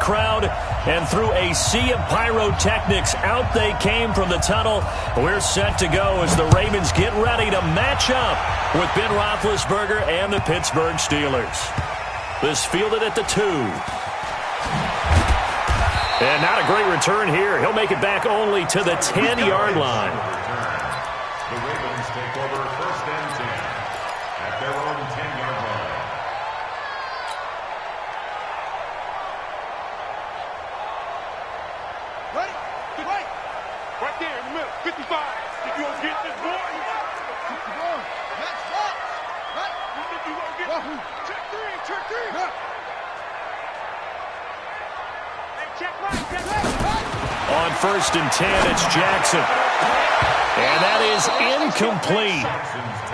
crowd, and through a sea of pyrotechnics, out they came from the tunnel. We're set to go as the Ravens get ready to match up with Ben Roethlisberger and the Pittsburgh Steelers. This fielded at the 2. And not a great return here. He'll make it back only to the 10-yard line. The Ravens take over 1st and 10 at their own 10-yard line. Right there in the middle, 55. If you don't get this boy, match box. if you don't get check three. Hey, check right. On 1st and 10, it's Jackson. And that is incomplete.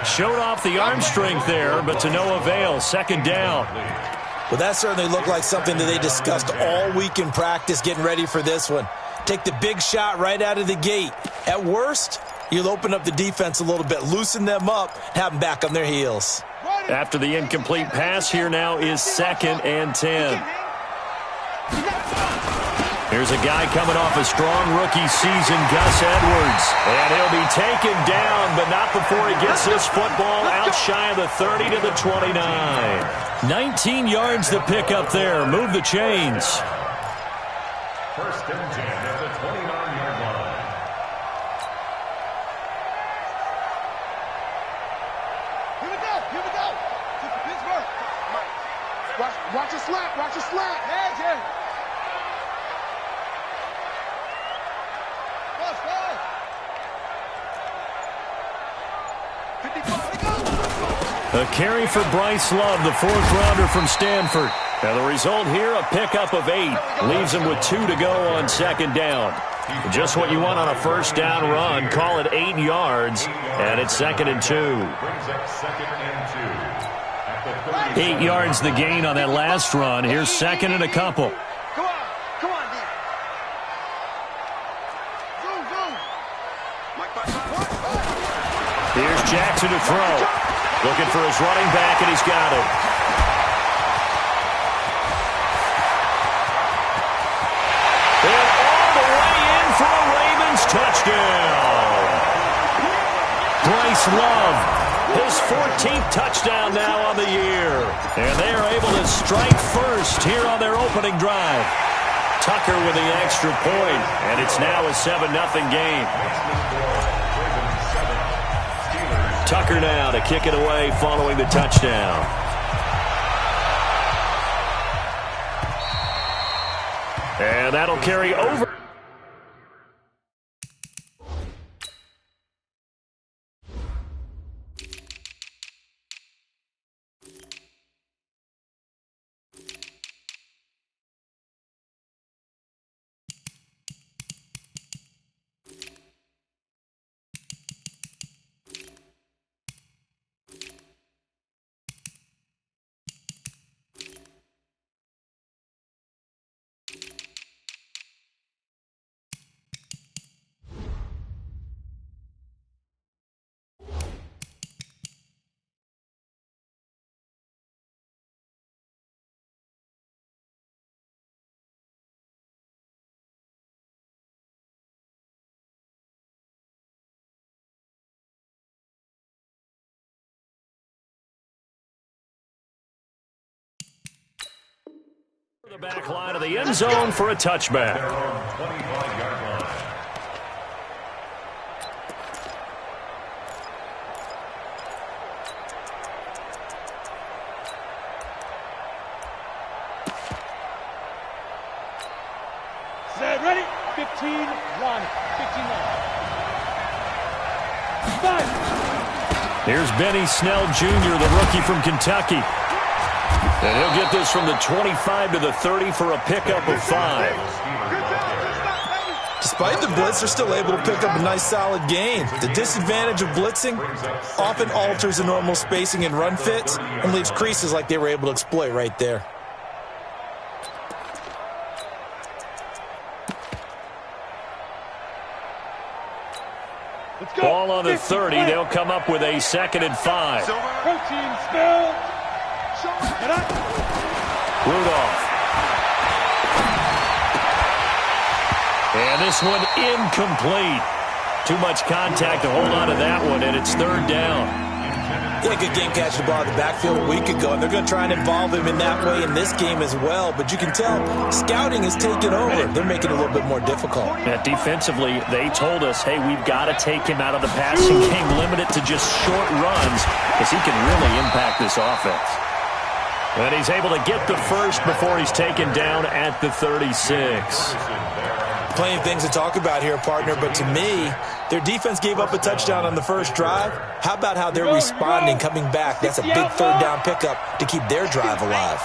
Showed off the arm strength there, but to no avail. 2nd down. Well, that certainly looked like something that they discussed all week in practice getting ready for this one. Take the big shot right out of the gate. At worst, you'll open up the defense a little bit, loosen them up, have them back on their heels. After the incomplete pass, here now is 2nd and 10. Here's a guy coming off a strong rookie season, Gus Edwards. And he'll be taken down, but not before he gets this football out shy of the 30 to the 29. 19 yards to pick up there. Move the chains. 1st and 10 at the 29-yard line. Here we go. Pittsburgh. Watch your slant. Hey, Jerry. A carry for Bryce Love, the 4th-rounder from Stanford. Now the result here, a pickup of 8. Leaves him with 2 to go on 2nd down. Just what you want on a 1st down run. Call it 8 yards, and it's 2nd and 2. Brings up 2nd and 2. 8 yards the gain on that last run. Here's 2nd and a couple. Come on, D. Zoom. Here's Jackson to throw. Looking for his running back, and he's got it. And all the way in for a Ravens touchdown. Bryce Love, his 14th touchdown now on the year. And they are able to strike first here on their opening drive. Tucker with the extra point, and it's now a 7-0 game. Tucker now to kick it away following the touchdown. And that'll carry over. The back line of the end zone for a touchback. Their own 25-yard line. Set, ready? 15-1. 15-1. Here's Benny Snell Jr., the rookie from Kentucky. And he'll get this from the 25 to the 30 for a pickup of 5. Despite the blitz, they're still able to pick up a nice solid gain. The disadvantage of blitzing often alters the normal spacing and run fits and leaves creases like they were able to exploit right there. Ball on the 30. They'll come up with a 2nd and 5. Protein spill. Rudolph. this one incomplete. Too much contact to hold on to that one, and it's third down. Yeah, good game catching the ball in the backfield a week ago, and they're going to try and involve him in that way in this game as well. But you can tell scouting is taking over. They're making it a little bit more difficult. Yeah, defensively, they told us, hey, we've got to take him out of the passing game, limit it to just short runs, because he can really impact this offense. And he's able to get the first before he's taken down at the 36. Plenty of things to talk about here, partner, but to me, their defense gave up a touchdown on the first drive. How about how they're responding, coming back? That's a big third down pickup to keep their drive alive.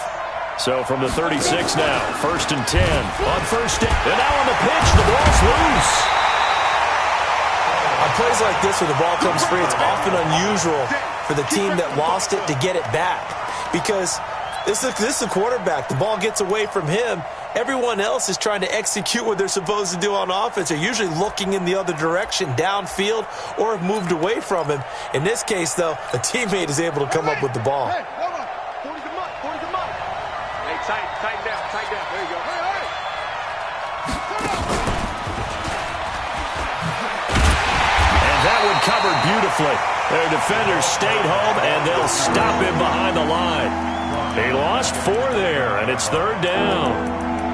So from the 36 now, 1st and 10 on first down. And now on the pitch, the ball's loose. On plays like this where the ball comes free, it's often unusual for the team that lost it to get it back, because this is the quarterback. The ball gets away from him. Everyone else is trying to execute what they're supposed to do on offense. They're usually looking in the other direction, downfield, or have moved away from him. In this case, though, a teammate is able to come up with the ball. Hey, hold on. 40 them up. 40 them up. Hey, tighten down. Tighten down. There you go. Hey, hey. And that one covered beautifully. Their defenders stayed home, and they'll stop him behind the line. He lost 4 there, and it's third down.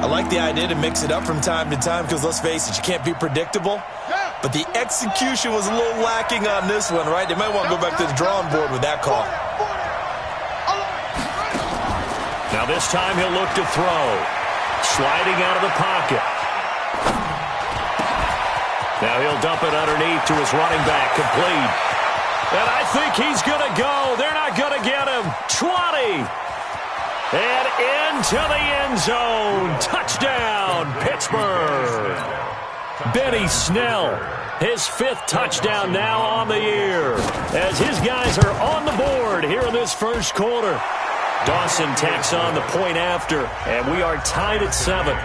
I like the idea to mix it up from time to time because, let's face it, you can't be predictable. But the execution was a little lacking on this one, right? They might want to go back to the drawing board with that call. Now this time he'll look to throw. Sliding out of the pocket. Now he'll dump it underneath to his running back, complete. And I think he's going to go. They're not going to get him. 20. And into the end zone. Touchdown, Pittsburgh. Benny Snell, his 5th touchdown now on the year, as his guys are on the board here in this first quarter. Dawson tacks on the point after, and we are tied at 7.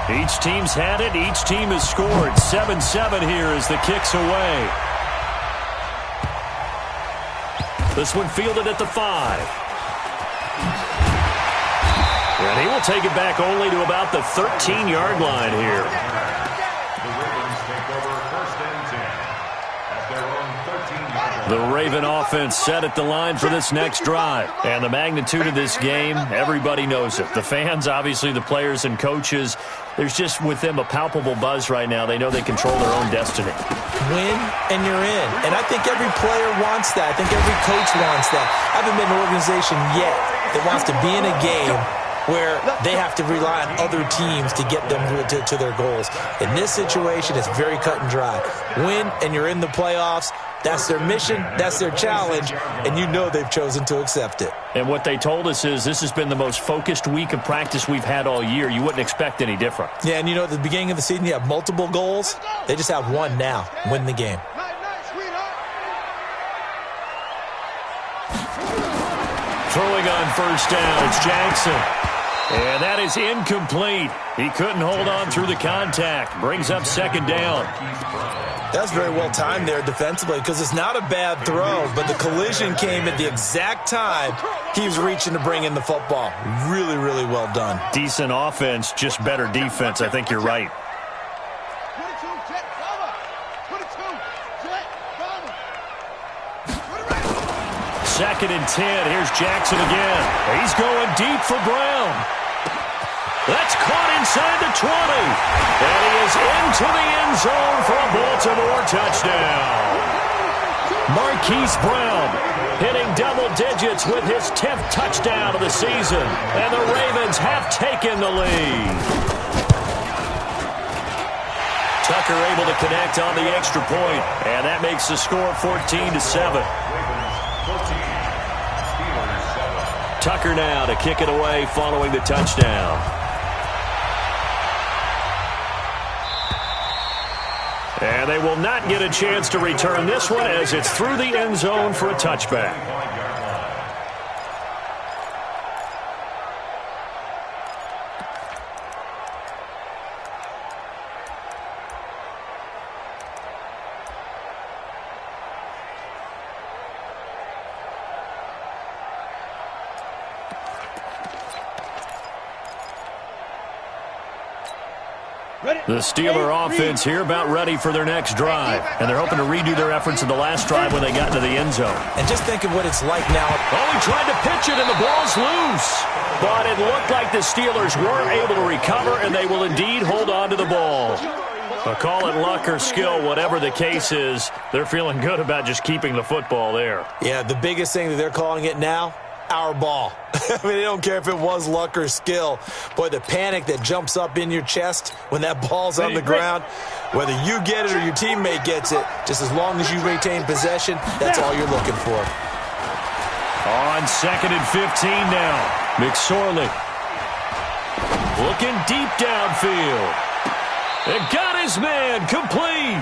Each team's had it. Each team has scored. 7-7 here as the kick's away. This one fielded at the 5. And he will take it back only to about the 13-yard line here. The Ravens take over 1st and 10 at their own 13-yard line. The Raven offense set at the line for this next drive. And the magnitude of this game, everybody knows it. The fans, obviously the players and coaches, there's just with them a palpable buzz right now. They know they control their own destiny. Win and you're in. And I think every player wants that. I think every coach wants that. I haven't been an organization yet that wants to be in a game where they have to rely on other teams to get them to their goals. In this situation, it's very cut and dry. Win and you're in the playoffs. That's their mission, that's their challenge, and you know they've chosen to accept it. And what they told us is this has been the most focused week of practice we've had all year. You wouldn't expect any different. Yeah, and you know at the beginning of the season you have multiple goals. They just have one now, win the game. Throwing on first down, it's Jackson. And that is incomplete. He couldn't hold on through the contact. Brings up 2nd down. That's very well timed there defensively because it's not a bad throw, but the collision came at the exact time he was reaching to bring in the football. Really, really well done. Decent offense, just better defense. I think you're right. 22, jet, cover. 22, jet, cover. 2nd and 10. Here's Jackson again. He's going deep for Brown. That's caught inside the 20. And he is into the end zone for a Baltimore touchdown. Marquise Brown hitting double digits with his 10th touchdown of the season. And the Ravens have taken the lead. Tucker able to connect on the extra point. And that makes the score 14-7. Tucker now to kick it away following the touchdown. And they will not get a chance to return this one as it's through the end zone for a touchback. The Steeler offense here about ready for their next drive. And they're hoping to redo their efforts in the last drive when they got into the end zone. And just think of what it's like now. Oh, he tried to pitch it and the ball's loose. But it looked like the Steelers were able to recover, and they will indeed hold on to the ball. But call it luck or skill, whatever the case is, they're feeling good about just keeping the football there. Yeah, the biggest thing that they're calling it now, our ball. I mean, they don't care if it was luck or skill. Boy, the panic that jumps up in your chest when that ball's on the ground, whether you get it or your teammate gets it, just as long as you retain possession, that's all you're looking for. On 2nd and 15 now. McSorley looking deep downfield. It got his man complete.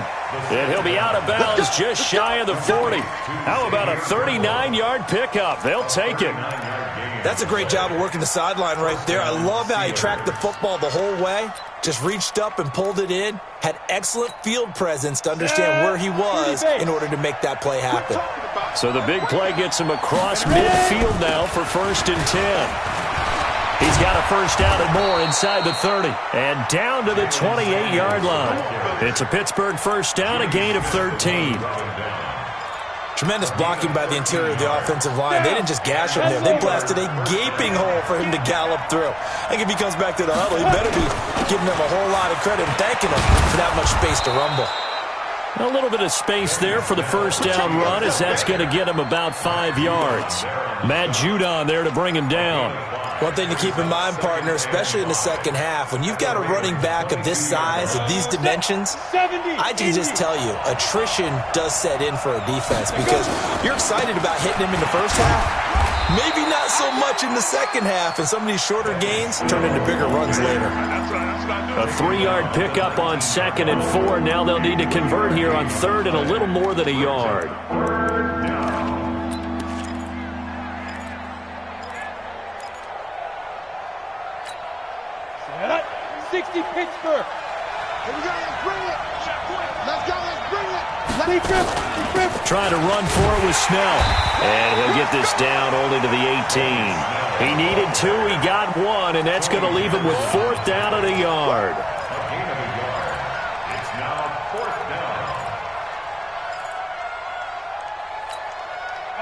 And he'll be out of bounds just shy of the 40. How about a 39-yard pickup? They'll take it. That's a great job of working the sideline right there. I love how he tracked the football the whole way. Just reached up and pulled it in. Had excellent field presence to understand where he was in order to make that play happen. So the big play gets him across midfield now for 1st and 10. He's got a first down and more inside the 30. And down to the 28-yard line. It's a Pittsburgh first down, a gain of 13. Tremendous blocking by the interior of the offensive line. They didn't just gash him there. They blasted a gaping hole for him to gallop through. I think if he comes back to the huddle, he better be giving them a whole lot of credit and thanking them for that much space to rumble. A little bit of space there for the first down run, as that's going to get him about 5 yards. Matt Judon there to bring him down. One thing to keep in mind, partner, especially in the second half, when you've got a running back of this size, of these dimensions, I can just tell you, attrition does set in for a defense because you're excited about hitting him in the first half, maybe not so much in the second half, and some of these shorter gains turn into bigger runs later. A 3-yard pickup on 2nd and 4. Now they'll need to convert here on 3rd and a little more than a yard. 60 Pittsburgh. Here we go, let's bring it. Let's go, let's bring it. Trying to run for it with Snell. And he'll get this down only to the 18. He needed 2, he got 1, and that's going to leave him with 4th down and a yard. A gain of a yard. It's now 4th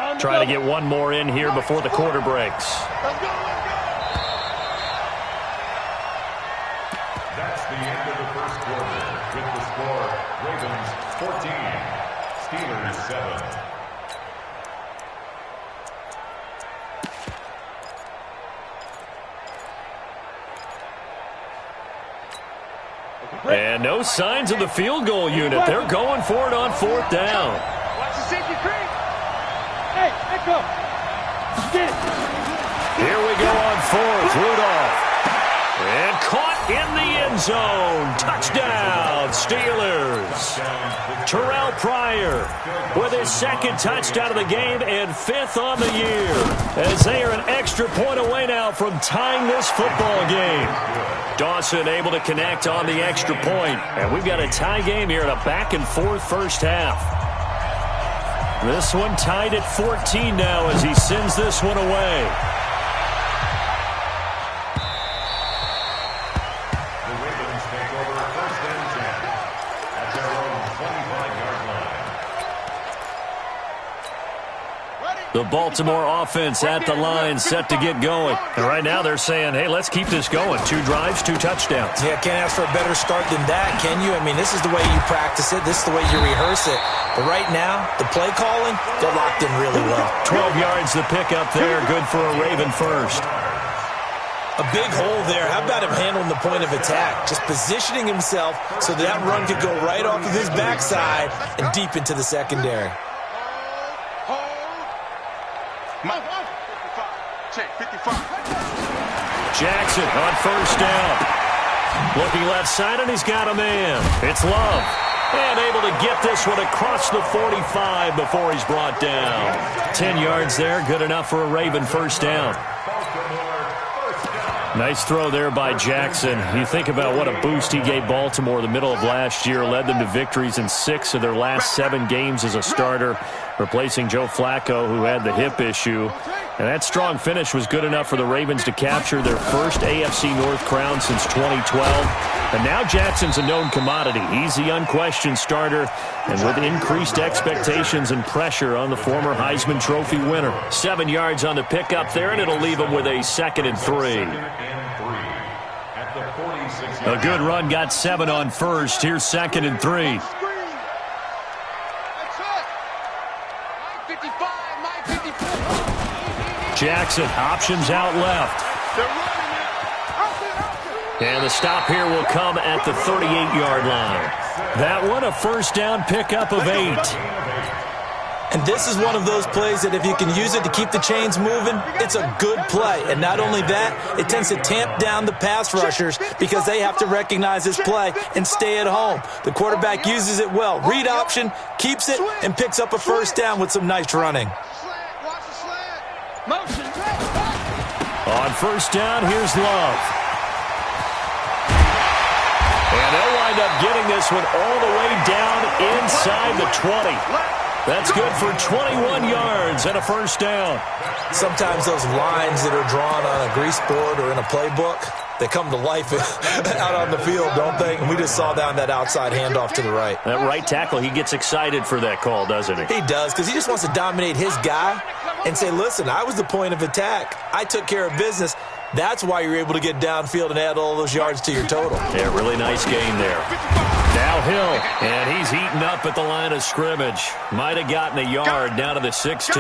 down. Trying to get one more in here before the quarter breaks. Let's go, let's go. That's the end of the first quarter. With the score, Ravens 14, Steelers 7. And no signs of the field goal unit. They're going for it on 4th down. Watch the safety creep. Hey, let go. Get it. Here we go on 4th. Rudolph. And caught in the end zone. Touchdown, Steelers. Terrell Pryor with his 2nd touchdown of the game and 5th on the year, as they are an extra point away now from tying this football game. Dawson able to connect on the extra point, and we've got a tie game here in a back-and-forth first half. This one tied at 14 now as he sends this one away. The Ravens take over 1st and 10 at their own 25-yard line. The Baltimore offense at the line, set to get going. And right now they're saying, hey, let's keep this going. 2 drives, 2 touchdowns. Yeah, can't ask for a better start than that, can you? I mean, this is the way you practice it. This is the way you rehearse it. But right now, the play calling, they're locked in really well. 12 yards to pick up there. Good for a Raven first. A big hole there. How about him handling the point of attack? Just positioning himself so that run could go right off of his backside and deep into the secondary. Check 55. Jackson on 1st down. Looking left side, and he's got a man. It's Love. And able to get this one across the 45 before he's brought down. 10 yards there, good enough for a Raven first down. Nice throw there by Jackson. You think about what a boost he gave Baltimore the middle of last year, led them to victories in 6 of their last 7 games as a starter, replacing Joe Flacco, who had the hip issue. And that strong finish was good enough for the Ravens to capture their first AFC North crown since 2012. And now Jackson's a known commodity. He's the unquestioned starter, and with increased expectations and pressure on the former Heisman Trophy winner. 7 yards on the pickup there, and it'll leave him with a 2nd and 3. A good run got 7 on first. Here's 2nd and 3. Jackson options out left. And the stop here will come at the 38-yard line. That one, a first down pickup of 8. And this is one of those plays that if you can use it to keep the chains moving, it's a good play. And not only that, it tends to tamp down the pass rushers because they have to recognize this play and stay at home. The quarterback uses it well. Read option, keeps it, and picks up a first down with some nice running. On first down, here's Love. And they'll wind up getting this one all the way down inside the 20. That's good for 21 yards and a first down. Sometimes those lines that are drawn on a grease board or in a playbook, they come to life out on the field, don't they? And we just saw down that outside handoff to the right. That right tackle, he gets excited for that call, doesn't he? He does, because he just wants to dominate his guy and say, listen, I was the point of attack. I took care of business. That's why you're able to get downfield and add all those yards to your total. Yeah, really nice game there. Now Hill, and he's eaten up at the line of scrimmage. Might have gotten a yard down to the 16.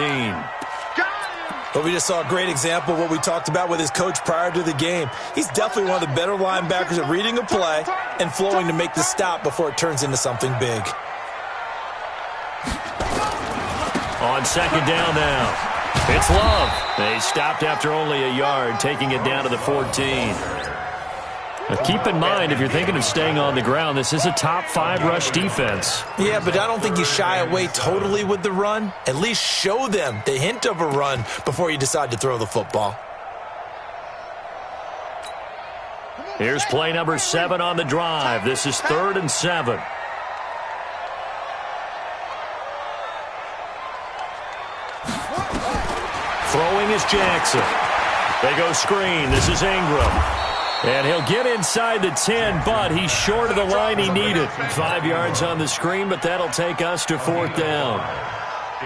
But we just saw a great example of what we talked about with his coach prior to the game. He's definitely one of the better linebackers at reading a play and flowing to make the stop before it turns into something big. On second down now, it's Love. They stopped after only a yard, taking it down to the 14. Now keep in mind, if you're thinking of staying on the ground, this is a top 5 rush defense. Yeah, but I don't think you shy away totally with the run. At least show them the hint of a run before you decide to throw the football. Here's play number 7 on the drive. This is 3rd and 7. Throwing is Jackson. They go screen. This is Ingram. And he'll get inside the 10, but he's short of the line he needed. 5 yards on the screen, but that'll take us to 4th down.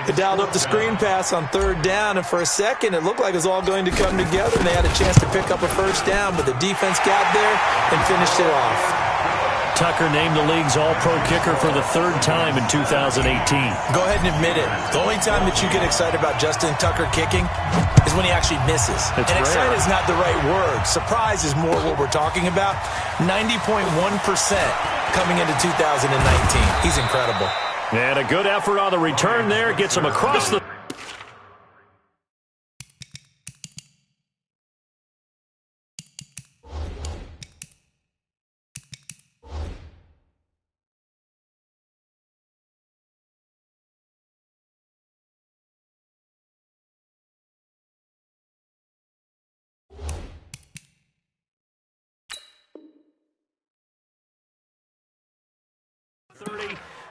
They dialed up the screen pass on 3rd down, and for a second it looked like it was all going to come together, and they had a chance to pick up a first down, but the defense got there and finished it off. Tucker named the league's all-pro kicker for the 3rd time in 2018. Go ahead and admit it. The only time that you get excited about Justin Tucker kicking is when he actually misses. It's and excited rare. is not the right word. Surprise is more what we're talking about. 90.1% coming into 2019. He's incredible. And a good effort on the return there. Gets him across the...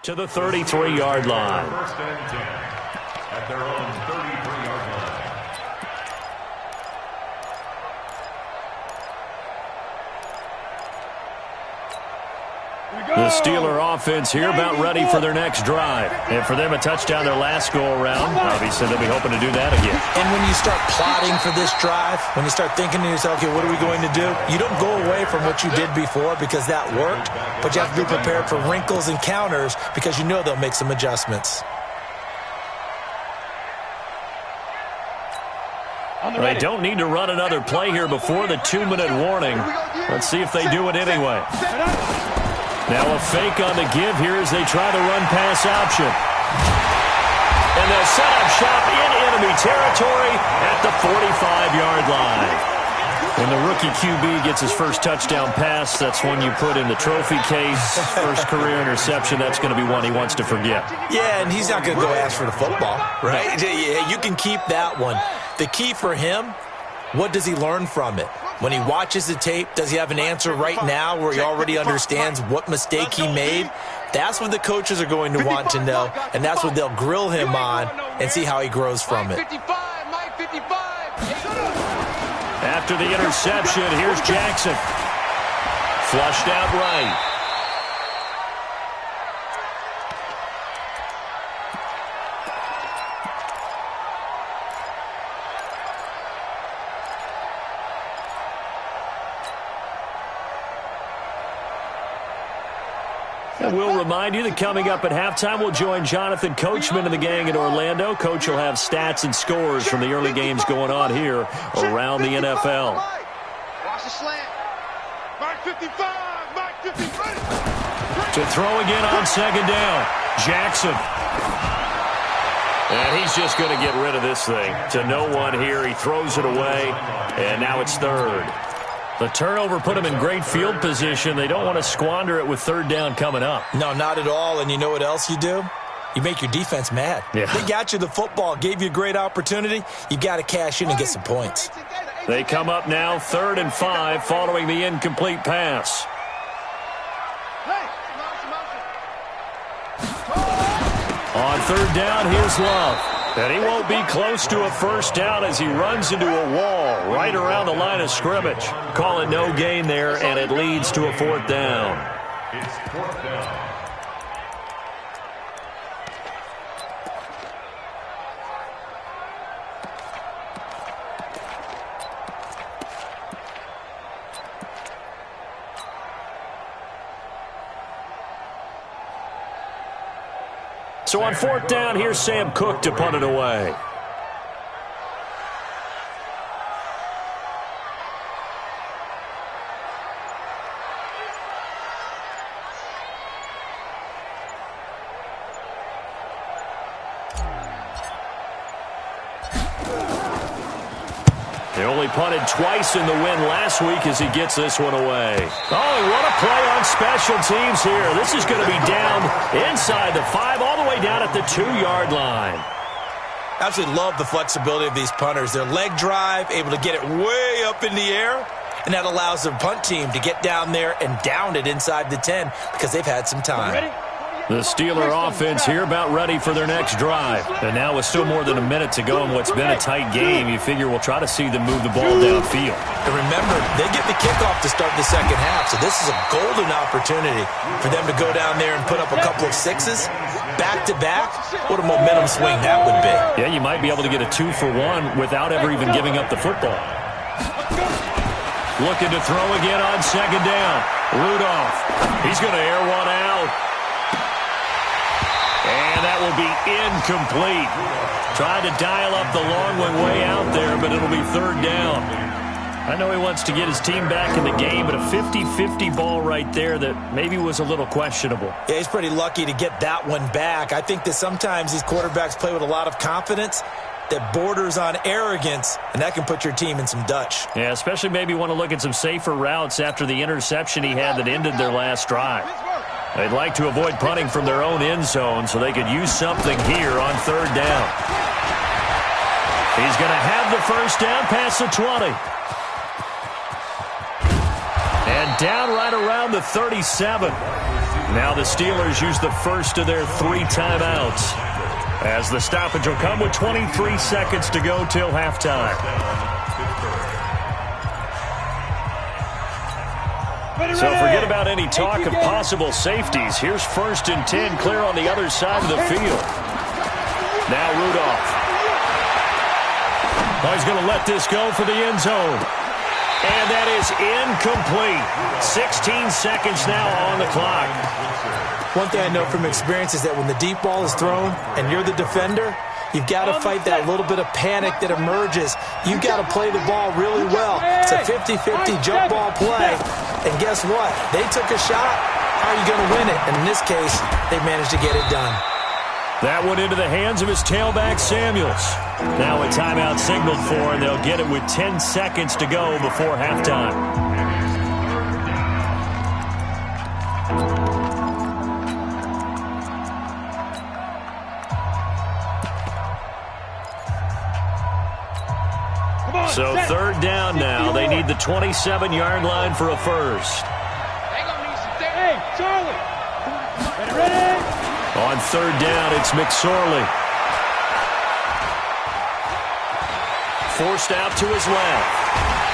to the 33-yard line. First and 10 at their own 33-yard line. The Steeler offense here about ready for their next drive. And for them, a touchdown their last go-around. Obviously, they'll be hoping to do that again. And when you start plotting for this drive, when you start thinking to yourself, okay, what are we going to do? You don't go away from what you did before because that worked, but you have to be prepared for wrinkles and counters because you know they'll make some adjustments. They don't need to run another play here before the 2-minute warning. Let's see if they do it anyway. Now a fake on the give here as they try the run-pass option. And they'll set up shop in enemy territory at the 45-yard line. When the rookie QB gets his first touchdown pass, that's one you put in the trophy case. First career interception, that's going to be one he wants to forget. Yeah, and he's not going to go ask for the football, right? Yeah, you can keep that one. The key for him, what does he learn from it? When he watches the tape, does he have an answer right now where he already understands what mistake he made? That's what the coaches are going to want to know, and that's what they'll grill him on and see how he grows from it. After the interception, here's Jackson. Flushed out right. And we'll remind you that coming up at halftime, we'll join Jonathan Coachman and the gang in Orlando. Coach will have stats and scores from the early games going on here around the NFL. Watch the slant. Mark 55. Mark 55. To throw again on second down. Jackson. And he's just going to get rid of this thing. To no one here. He throws it away. And now it's third. The turnover put them in great field position. They don't want to squander it with third down coming up. No, not at all. And you know what else you do? You make your defense mad. Yeah. They got you the football, gave you a great opportunity. You got to cash in and get some points. They come up now 3rd and 5 following the incomplete pass. On third down, here's Love. And he won't be close to a first down as he runs into a wall right around the line of scrimmage. Call it no gain there, and it leads to a 4th down. It's 4th down. So on 4th down, here's Sam Cook to punt it away. They only punted twice in the win last week as he gets this one away. Oh, what a play on special teams here. This is going to be down inside the 5, all the way down at the 2-yard line. Absolutely love the flexibility of these punters. Their leg drive, able to get it way up in the air, and that allows the punt team to get down there and down it inside the 10 because they've had some time. The Steeler offense here about ready for their next drive. And now with still more than a minute to go in what's been a tight game, you figure we'll try to see them move the ball downfield. And remember, they get the kickoff to start the second half, so this is a golden opportunity for them to go down there and put up a couple of sixes back-to-back. What a momentum swing that would be. Yeah, you might be able to get a 2-for-1 without ever even giving up the football. Looking to throw again on second down. Rudolph. He's going to air one out. And that will be incomplete. Tried to dial up the long one way out there, but it'll be 3rd down. I know he wants to get his team back in the game, but a 50-50 ball right there that maybe was a little questionable. Yeah, he's pretty lucky to get that one back. I think that sometimes these quarterbacks play with a lot of confidence that borders on arrogance, and that can put your team in some Dutch. Yeah, especially maybe want to look at some safer routes after the interception he had that ended their last drive. They'd like to avoid punting from their own end zone so they could use something here on 3rd down. He's going to have the first down past the 20. And down right around the 37. Now the Steelers use the first of their 3 timeouts, as the stoppage will come with 23 seconds to go till halftime. So forget about any talk of possible safeties. Here's 1st and 10 clear on the other side of the field. Now Rudolph. Oh, he's going to let this go for the end zone. And that is incomplete. 16 seconds now on the clock. One thing I know from experience is that when the deep ball is thrown and you're the defender, you've got to fight that little bit of panic that emerges. You've got to play the ball really well. It's a 50-50 jump ball play. And guess what? They took a shot. How are you going to win it? And in this case, they managed to get it done. That went into the hands of his tailback, Samuels. Now a timeout signaled for, and they'll get it with 10 seconds to go before halftime. So 3rd down now. They need the 27-yard line for a first. Hey, Charlie. Ready? On 3rd down, it's McSorley. forced out to his left.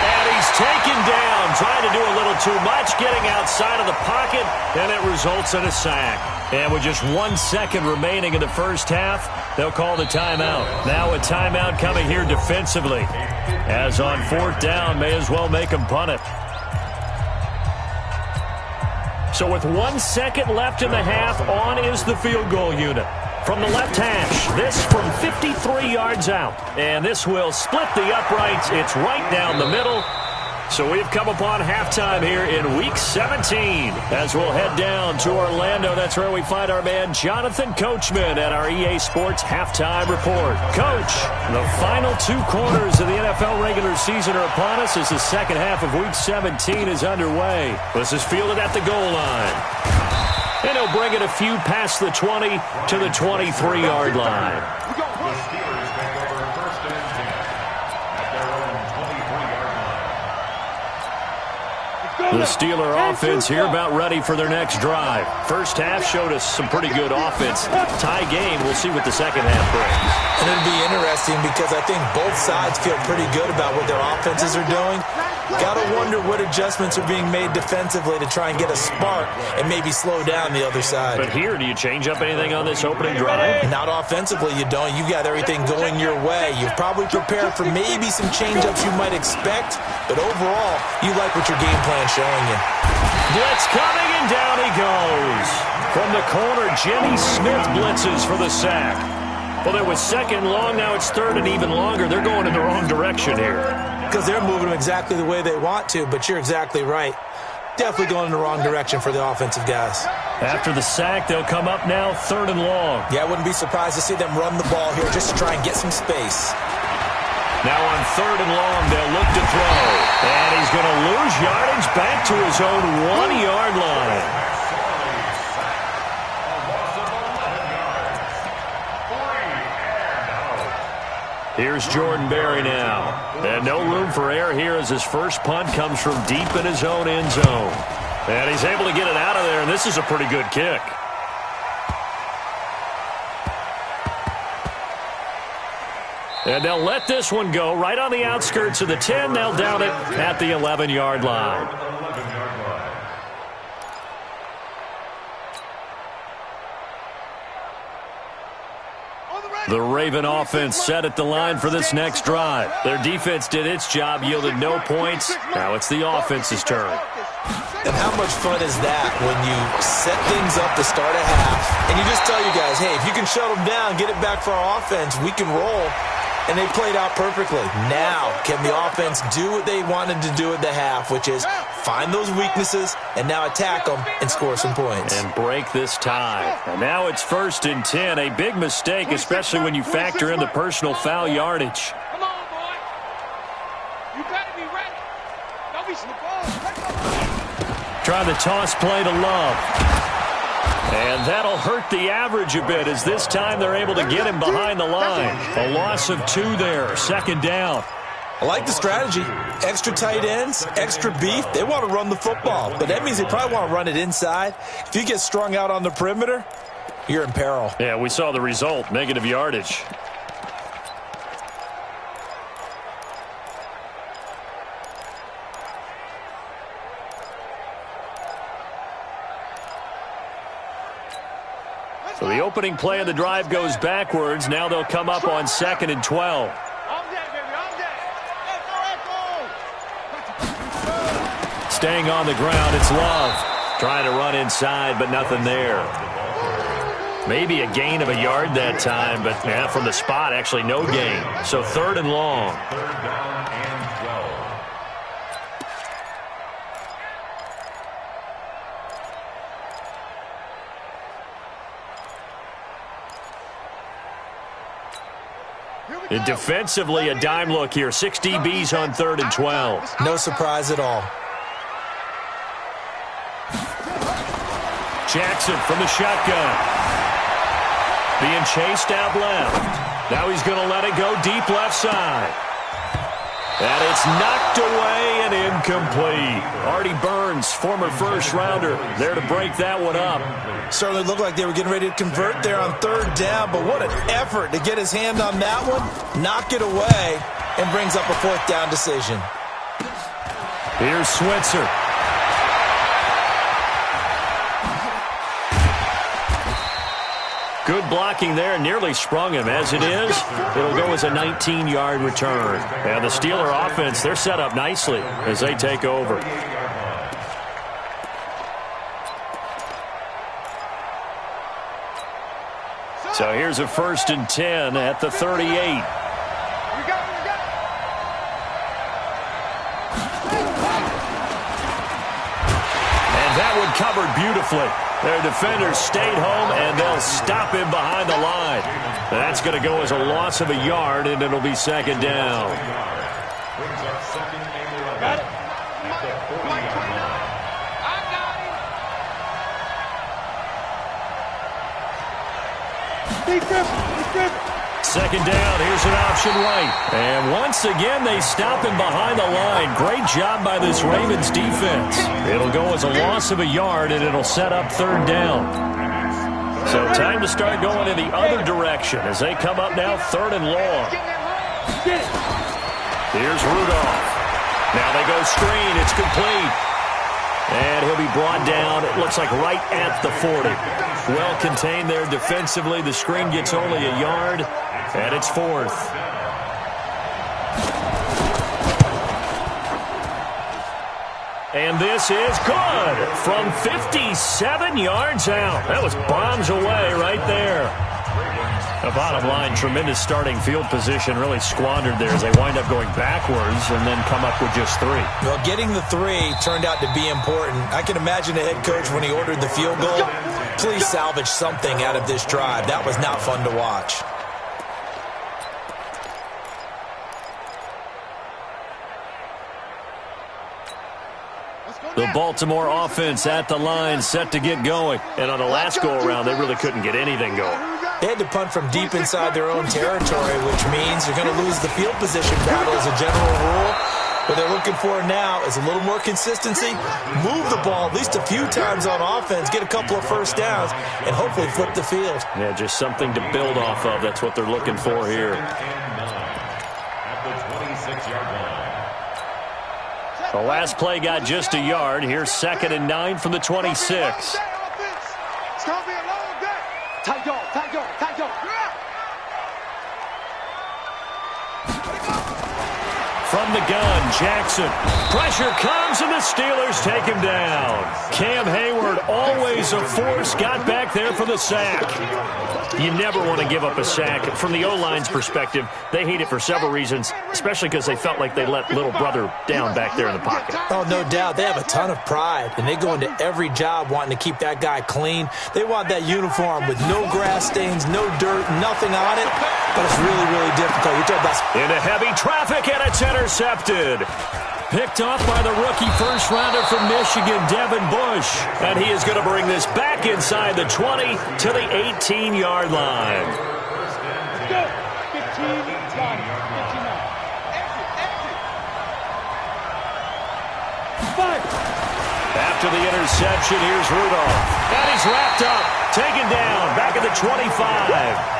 And he's taken down, trying to do a little too much, getting outside of the pocket, and it results in a sack. And with just 1 second remaining in the first half, they'll call the timeout. Now a timeout coming here defensively. As on 4th down, may as well make him punt it. So with 1 second left in the half, on is the field goal unit. From the left hash, this from 53 yards out. And this will split the uprights. It's right down the middle. So we've come upon halftime here in Week 17 as we'll head down to Orlando. That's where we find our man Jonathan Coachman at our EA Sports Halftime Report. Coach, the final 2 quarters of the NFL regular season are upon us as the second half of Week 17 is underway. This is fielded at the goal line. And he'll bring it a few past the 20 to the 23-yard line. The Steelers take over 1st and 10 at their own 23-yard line. The Steeler offense here about ready for their next drive. First half showed us some pretty good offense. Tie game, we'll see what the second half brings. And it'll be interesting because I think both sides feel pretty good about what their offenses are doing. Got to wonder what adjustments are being made defensively to try and get a spark and maybe slow down the other side. But here, do you change up anything on this opening drive? Not offensively, you don't. You've got everything going your way. You've probably prepared for maybe some change-ups you might expect, but overall, you like what your game plan's showing you. Blitz coming, and down he goes. From the corner, Jenny Smith blitzes for the sack. Well, it was 2nd long, now it's 3rd and even longer. They're going in the wrong direction here. Because they're moving them exactly the way they want to, but you're exactly right. Definitely going in the wrong direction for the offensive guys. After the sack, they'll come up now 3rd and long. Yeah, I wouldn't be surprised to see them run the ball here just to try and get some space. Now on 3rd and long, they'll look to throw. And he's going to lose yardage back to his own 1-yard line. Here's Jordan Berry now. And no room for error here as his first punt comes from deep in his own end zone. And he's able to get it out of there, and this is a pretty good kick. And they'll let this one go right on the outskirts of the 10. They'll down it at the 11-yard line. The Raven offense set at the line for this next drive. Their defense did its job, yielded no points. Now it's the offense's turn. And how much fun is that when you set things up to start a half, and you just tell you guys, hey, if you can shut them down, get it back for our offense, we can roll. And they played out perfectly. Now, can the offense do what they wanted to do at the half, which is find those weaknesses and now attack them and score some points. And break this tie. And now it's 1st and 10. A big mistake, especially when you factor in the personal foul yardage. Come on, boy. You better be ready. Don't be slow. Trying the toss play to Love. And that'll hurt the average a bit as this time they're able to get him behind the line. A loss of 2 there, 2nd down. I like the strategy. Extra tight ends, extra beef. They want to run the football, but that means they probably want to run it inside. If you get strung out on the perimeter, you're in peril. Yeah, we saw the result, negative yardage. So the opening play of the drive goes backwards. Now they'll come up on 2nd and 12. Staying on the ground, it's Love. Trying to run inside, but nothing there. Maybe a gain of a yard that time, but yeah, from the spot, actually no gain. So 3rd and long. 3rd down and 12. And defensively, a dime look here. 6 DBs on 3rd and 12. No surprise at all. Jackson from the shotgun. Being chased out left. Now he's going to let it go deep left side. And it's knocked away and incomplete. Artie Burns, former first-rounder, there to break that one up. Certainly looked like they were getting ready to convert there on 3rd down, but what an effort to get his hand on that one, knock it away, and brings up a 4th down decision. Here's Switzer. Good blocking there, nearly sprung him. As it is, it'll go as a 19-yard return. And the Steeler offense, they're set up nicely as they take over. So here's a 1st and 10 at the 38. And that one covered beautifully. Their defenders stayed home, and they'll stop him behind the line. That's going to go as a loss of a yard, and it'll be 2nd down. Brings up 2nd and 11. Got it. At the 40-yard line. I got him. Defense. 2nd down, here's an option right. And once again, they stop him behind the line. Great job by this Ravens defense. It'll go as a loss of a yard, and it'll set up 3rd down. So time to start going in the other direction as they come up now 3rd and long. Here's Rudolph. Now they go screen. It's complete. And he'll be brought down, it looks like right at the 40. Well contained there defensively. The screen gets only a yard, and it's 4th. And this is good from 57 yards out. That was bombs away right there. The bottom line, tremendous starting field position, really squandered there as they wind up going backwards and then come up with just 3. Well, getting the 3 turned out to be important. I can imagine the head coach when he ordered the field goal. Please salvage something out of this drive. That was not fun to watch. The Baltimore offense at the line, set to get going. And on the last go-around, they really couldn't get anything going. They had to punt from deep inside their own territory, which means you're going to lose the field position battle as a general rule. What they're looking for now is a little more consistency, move the ball at least a few times on offense, get a couple of 1st downs, and hopefully flip the field. Yeah, just something to build off of. That's what they're looking for here. At the 26-yard line. The last play got just a yard. Here's 2nd and 9 from the 26. It's gonna be a long day. Tight dog. From the gun, Jackson. Pressure comes, and the Steelers take him down. Cam Hayward, always a force, got back there for the sack. You never want to give up a sack. From the O-line's perspective, they hate it for several reasons, especially because they felt like they let little brother down back there in the pocket. Oh, no doubt. They have a ton of pride, and they go into every job wanting to keep that guy clean. They want that uniform with no grass stains, no dirt, nothing on it, but it's really, really difficult. You're talking about into heavy traffic, and it's intercepted. Picked off by the rookie first-rounder from Michigan, Devin Bush. And he is going to bring this back inside the 20 to the 18-yard line. Go. 15, got it. 59. Exit. 5. After the interception, here's Rudolph. And he's wrapped up, taken down, back at the 25.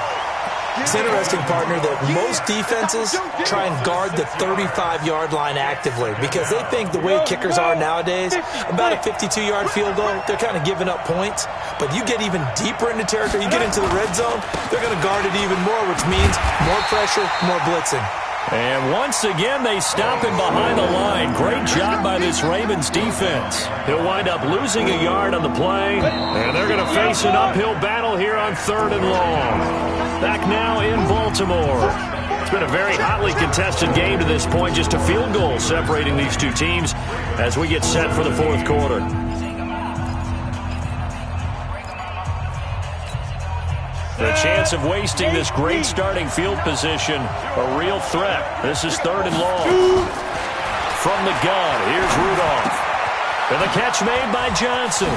It's interesting, partner, that most defenses try and guard the 35-yard line actively because they think the way kickers are nowadays, about a 52-yard field goal, they're kind of giving up points. But you get even deeper into territory, you get into the red zone, they're going to guard it even more, which means more pressure, more blitzing. And once again, they stop him behind the line. Great job by this Ravens defense. He'll wind up losing a yard on the play, and they're going to face an uphill battle here on 3rd and long. Back now in Baltimore. It's been a very hotly contested game to this point, just a field goal separating these two teams as we get set for the 4th quarter. The chance of wasting this great starting field position, a real threat. This is 3rd and long. From the gun, here's Rudolph. And the catch made by Johnson.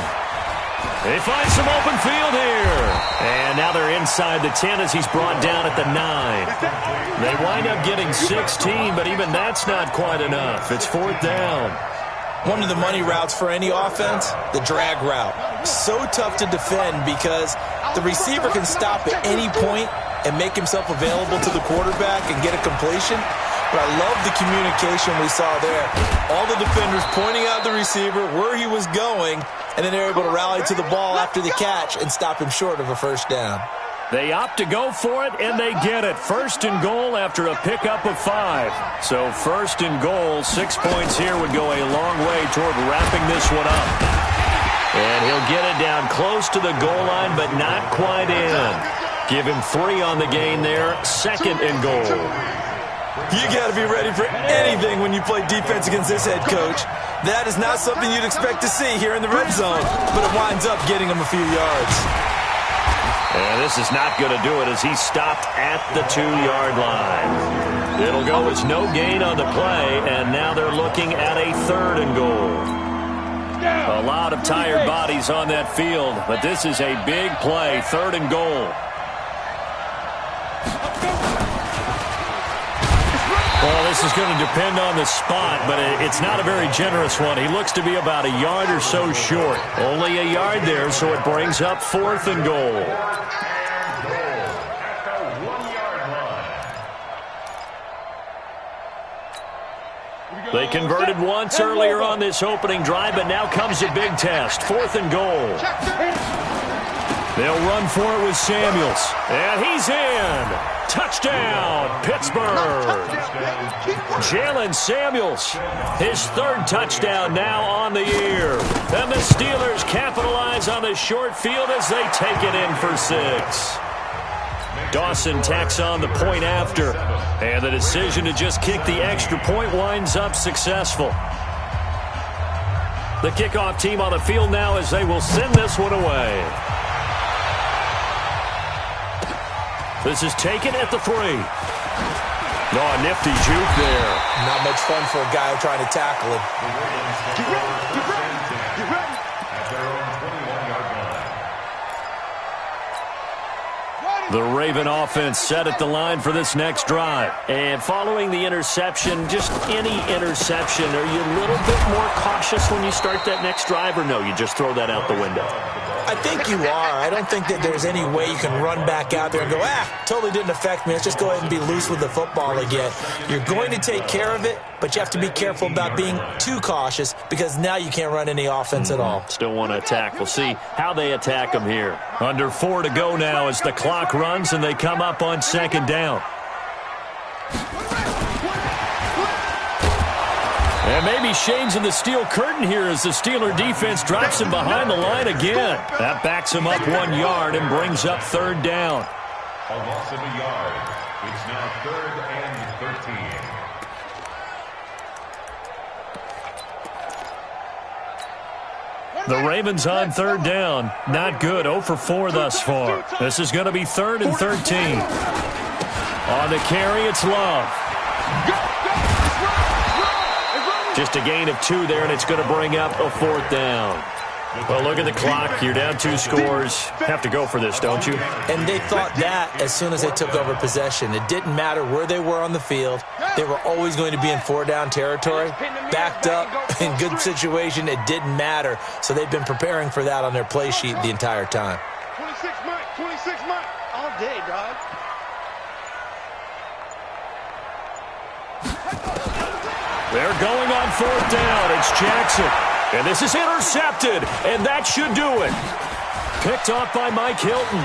They find some open field here. And now they're inside the 10 as he's brought down at the 9. They wind up getting 16, but even that's not quite enough. It's 4th down. One of the money routes for any offense, the drag route. So tough to defend because the receiver can stop at any point and make himself available to the quarterback and get a completion. But I love the communication we saw there. All the defenders pointing out the receiver, where he was going, and then they're able to rally to the ball after the catch and stop him short of a first down. They opt to go for it, and they get it. First and goal after a pickup of 5. So first and goal, 6 points here would go a long way toward wrapping this one up. And he'll get it down close to the goal line, but not quite in. Give him 3 on the gain there. Second and goal. You got to be ready for anything when you play defense against this head coach. That is not something you'd expect to see here in the red zone, but it winds up getting him a few yards. And this is not going to do it as he's stopped at the 2-yard line. It'll go as no gain on the play, and now they're looking at a third and goal. A lot of tired bodies on that field, but this is a big play, third and goal. Well, this is going to depend on the spot, but it's not a very generous one. He looks to be about a yard or so short. Only a yard there, so it brings up fourth and goal. They converted once earlier on this opening drive, but now comes a big test. Fourth and goal. They'll run for it with Samuels. And he's in. Touchdown, Pittsburgh. Jalen Samuels, his third touchdown now on the year. And the Steelers capitalize on the short field as they take it in for 6. Dawson tacks on the point after. And the decision to just kick the extra point winds up successful. The kickoff team on the field now as they will send this one away. This is taken at the 3. Oh, nifty juke there. Not much fun for a guy trying to tackle him. Get ready, get ready, get ready. At their own 21-yard line. The Raven offense set at the line for this next drive. And following the interception, just any interception, are you a little bit more cautious when you start that next drive, or no, you just throw that out the window? I think you are. I don't think that there's any way you can run back out there and go, totally didn't affect me. Let's just go ahead and be loose with the football again. You're going to take care of it, but you have to be careful about being too cautious because now you can't run any offense at all. Still want to attack. We'll see how they attack them here. Under 4 to go now as the clock runs and they come up on second down. And maybe shades of the steel curtain here as the Steeler defense drops him behind the line again. That backs him up 1 yard and brings up third down. A loss of a yard. It's now 3rd and 13. The Ravens on third down. Not good. 0 for 4 thus far. This is going to be 3rd and 13. On the carry, it's Love. Just a gain of 2 there, and it's going to bring up a 4th down. Well, look at the clock. You're down 2 scores. Have to go for this, don't you? And they thought that as soon as they took over possession. It didn't matter where they were on the field. They were always going to be in 4-down territory. Backed up, in good situation, it didn't matter. So they've been preparing for that on their play sheet the entire time. 26 months, all day, dog. They're going on 4th down. It's Jackson. And this is intercepted. And that should do it. Picked off by Mike Hilton.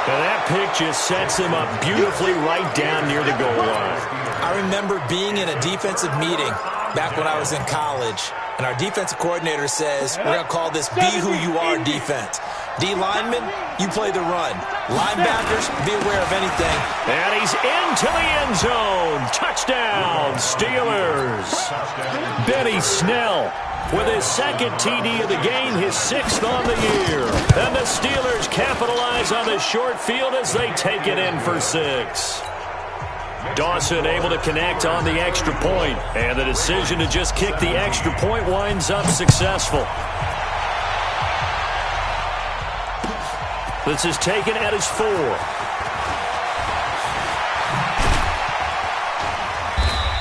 And that pick just sets him up beautifully right down near the goal line. I remember being in a defensive meeting back when I was in college. And our defensive coordinator says, we're going to call this Be Who You Are defense. D linemen, you play the run. Linebackers, be aware of anything. And he's into the end zone. Touchdown, Steelers. Benny Snell with his 2nd TD of the game, his 6th on the year. And the Steelers capitalize on the short field as they take it in for 6. Dawson able to connect on the extra point. And the decision to just kick the extra point winds up successful. This is taken at his 4.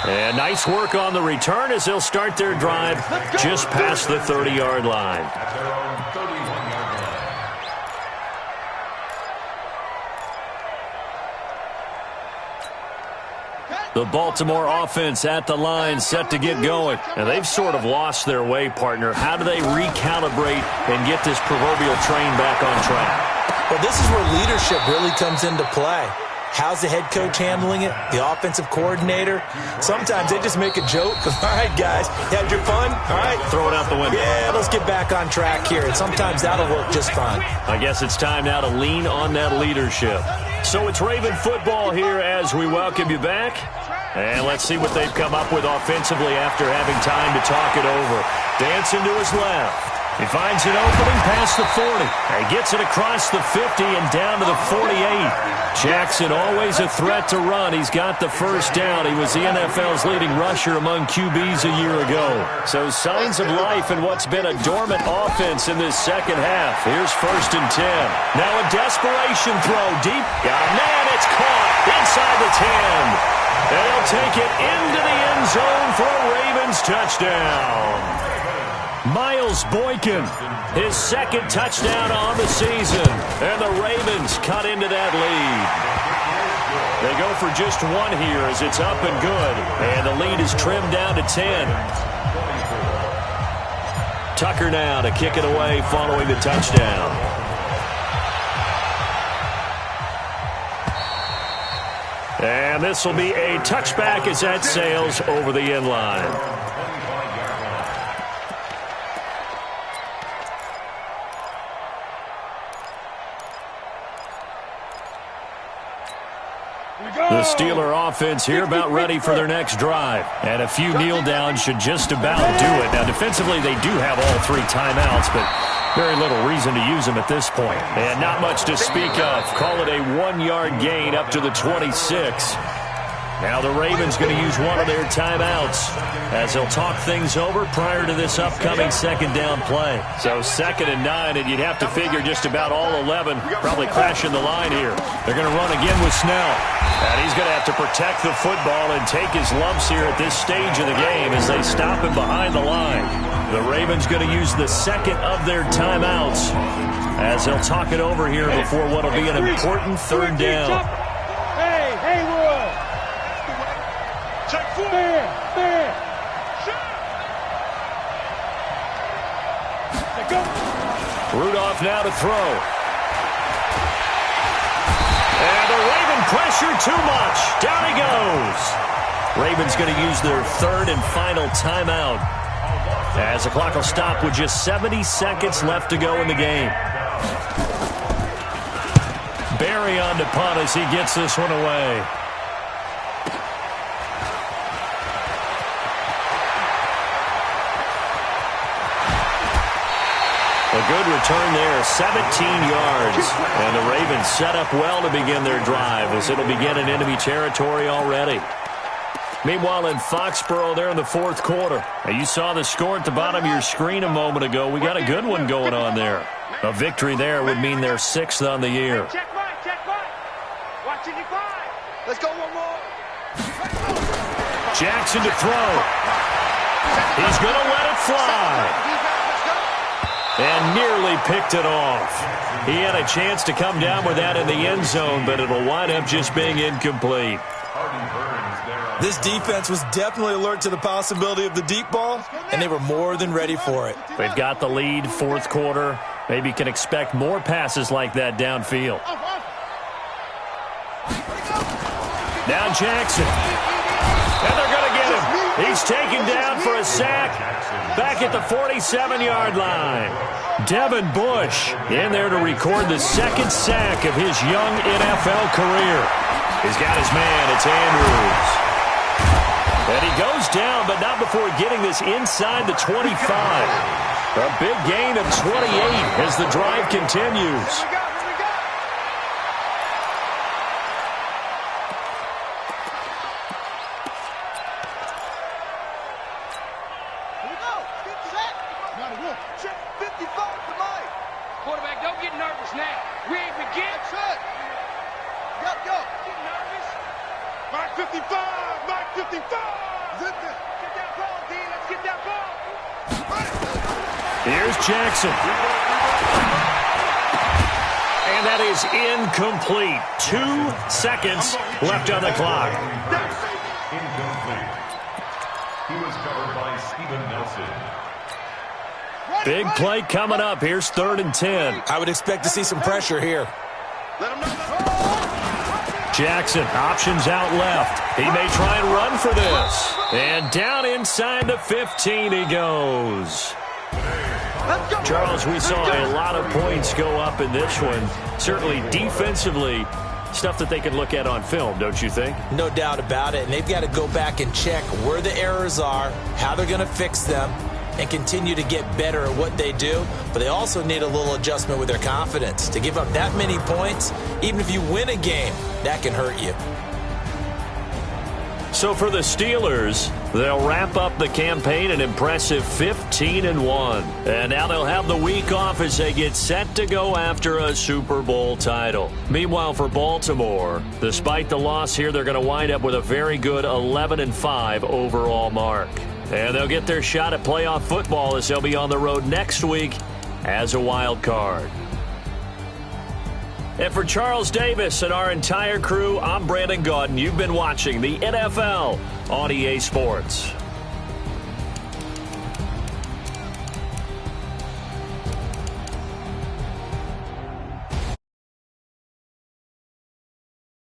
And nice work on the return as they'll start their drive just past the 30-yard line. At their own 31-yard line. The Baltimore offense at the line, set to get going. And they've sort of lost their way, partner. How do they recalibrate and get this proverbial train back on track? Well, this is where leadership really comes into play. How's the head coach handling it? The offensive coordinator? Sometimes they just make a joke. All right, guys, you had your fun? All right. Throw it out the window. Yeah, let's get back on track here. And sometimes that'll work just fine. I guess it's time now to lean on that leadership. So it's Raven football here as we welcome you back. And let's see what they've come up with offensively after having time to talk it over. Dancing to his left. He finds an opening past the 40. He gets it across the 50 and down to the 48. Jackson always a threat to run. He's got the first down. He was the NFL's leading rusher among QBs a year ago. So signs of life in what's been a dormant offense in this second half. Here's 1st and 10. Now a desperation throw deep. Got a man. It's caught inside the 10. And he'll take it into the end zone for a Ravens touchdown. Miles Boykin, his second touchdown on the season. And the Ravens cut into that lead. They go for just one here as it's up and good. And the lead is trimmed down to 10. Tucker now to kick it away following the touchdown. And this will be a touchback as that sails over the end line. The Steeler offense here about ready for their next drive. And a few kneel downs should just about do it. Now, defensively, they do have all 3 timeouts, but very little reason to use them at this point. And not much to speak of. Call it a 1-yard gain up to the 26. Now the Ravens going to use one of their timeouts as they'll talk things over prior to this upcoming second down play. So 2nd and 9, and you'd have to figure just about all 11 probably crashing the line here. They're going to run again with Snell. And he's going to have to protect the football and take his lumps here at this stage of the game as they stop him behind the line. The Ravens going to use the 2nd of their timeouts as they'll talk it over here before what will be an important 3rd down. Hey, Haywood! There! Rudolph now to throw. And the Raven pressure too much. Down he goes. Ravens going to use their 3rd and final timeout as the clock will stop with just 70 seconds left to go in the game. Barry on to punt as he gets this one away. A good return there, 17 yards. And the Ravens set up well to begin their drive as it'll begin in enemy territory already. Meanwhile, in Foxborough, they're in the 4th quarter. Now, you saw the score at the bottom of your screen a moment ago. We got a good one going on there. A victory there would mean their 6th on the year. Check mine. Watch it, you five. Let's go one more. Jackson to throw. He's going to let it fly. And nearly picked it off. He had a chance to come down with that in the end zone, but it'll wind up just being incomplete. This defense was definitely alert to the possibility of the deep ball, and they were more than ready for it. They've got the lead, 4th quarter. Maybe can expect more passes like that downfield. Now Jackson. And they're going to get him. He's taken down for a sack back at the 47-yard line. Devin Bush in there to record the 2nd sack of his young NFL career. He's got his man. It's Andrews. And he goes down, but not before getting this inside the 25. A big gain of 28 as the drive continues. Quarterback, don't get nervous now. We ain't begin. That's it. Go. Get nervous. Mark 55. Get that ball, D. Let's get that ball. Here's Jackson. And that is incomplete. 2 seconds left on the clock. Incomplete. He was covered by Steven Nelson. Big play coming up. Here's 3rd and 10. I would expect to see some pressure here. Jackson, options out left. He may try and run for this. And down inside the 15 he goes. Charles, we saw a lot of points go up in this one. Certainly defensively, stuff that they can look at on film, don't you think? No doubt about it. And they've got to go back and check where the errors are, how they're going to fix them, and continue to get better at what they do. But they also need a little adjustment with their confidence. To give up that many points, even if you win a game, that can hurt you. So for the Steelers, they'll wrap up the campaign an impressive 15-1. And now they'll have the week off as they get set to go after a Super Bowl title. Meanwhile, for Baltimore, despite the loss here, they're going to wind up with a very good 11-5 overall mark. And they'll get their shot at playoff football as they'll be on the road next week as a wild card. And for Charles Davis and our entire crew, I'm Brandon Gaudin. You've been watching the NFL on EA Sports.